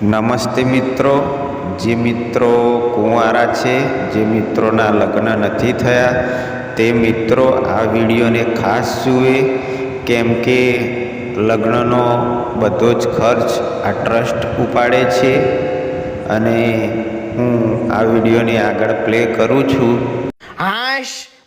નમસ્તે મિત્રો, જે મિત્રો કુંવારા છે, જે મિત્રોના લગ્ન નથી થયા તે મિત્રો આ વિડીયોને ખાસ જુએ, કેમ કે લગ્નનો બધો જ ખર્ચ આ ટ્રસ્ટ ઉપાડે છે. અને હું આ વિડીયોને આગળ પ્લે કરું છું.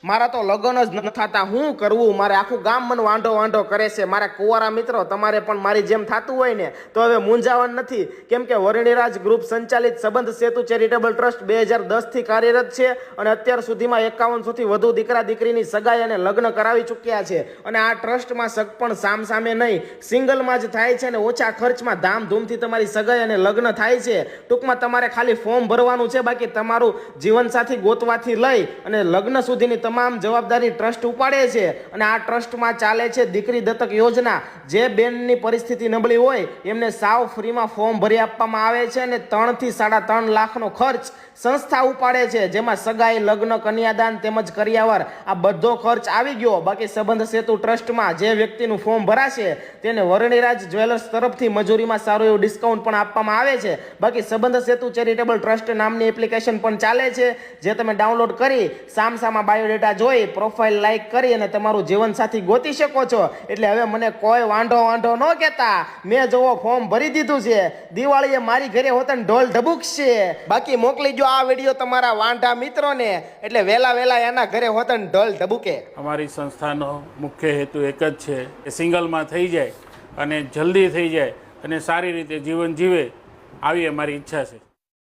મારા તો લગ્ન જ ન થતા, હું કરવું? મારે આખું ગામ મને વાંઢો કરે છે. મારા કુંવારા મિત્રો, તમારે પણ મારી જેમ થતું હોય ને તો હવે મૂંઝાવાનું નથી, કેમ કે વરણીરાજ ગ્રુપ સંચાલિત સંબંધ સેતુ ચેરિટેબલ ટ્રસ્ટ 2010 થી કાર્યરત છે અને અત્યાર સુધીમાં 5100 થી વધુ દીકરા દીકરીની સગાઈ અને લગ્ન કરાવી ચૂક્યા છે. અને આ ટ્રસ્ટમાં સગપણ સામસામે નહીં, સિંગલમાં જ થાય છે અને ઓછા ખર્ચમાં ધામધૂમથી તમારી સગાઈ અને લગ્ન થાય છે. ટૂંકમાં તમારે ખાલી ફોર્મ ભરવાનું છે, બાકી તમારું જીવનસાથી ગોતવાથી લઈ અને લગ્ન સુધીની તમામ જવાબદારી ટ્રસ્ટ ઉપાડે છે. અને આ ટ્રસ્ટમાં ચાલે છે દીકરી દત્તક યોજના. જે બેનની પરિસ્થિતિ નબળી હોય એમને સાવ ફ્રીમાં ફોર્મ ભરી આપવામાં આવે છે અને 3 થી 3.5 લાખનો ખર્ચ સંસ્થા ઉપાડે છે, જેમાં સગાઈ, લગ્ન, કન્યાદાન તેમજ કરિયાવર આ બધો ખર્ચ આવી ગયો. બાકી સંબંધ સેતુ ટ્રસ્ટમાં જે વ્યક્તિનું ફોર્મ ભરાશે તેને વરણીરાજ જ્વેલર્સ તરફથી મજૂરીમાં સારું એવું ડિસ્કાઉન્ટ પણ આપવામાં આવે છે. બાકી સંબંધ સેતુ ચેરિટેબલ ટ્રસ્ટ નામની એપ્લિકેશન પણ ચાલે છે, જે તમે ડાઉનલોડ કરી સામસામા બાયોડેટા જોઈ, પ્રોફાઇલ લાઈક કરી અને તમારું જીવનસાથી ગોતી શકો છો. એટલે હવે મને કોઈ વાંઢો ન કહેતા. મેં જોવો ફોર્મ ભરી દીધું છે, દિવાળીએ મારી ઘરે હોતન ઢોલ ઢબુકશે. બાકી મોકલી જો આ વિડીયો તમારા વાંઢા મિત્રોને, એટલે વેલા એના ઘરે હોતન ઢોલ ઢબુકે. અમારી સંસ્થાનો મુખ્ય હેતુ એક જ છે કે સિંગલમાં થઈ જાય અને જલ્દી થઈ જાય અને સારી રીતે જીવન જીવે, આવી અમારી ઈચ્છા છે.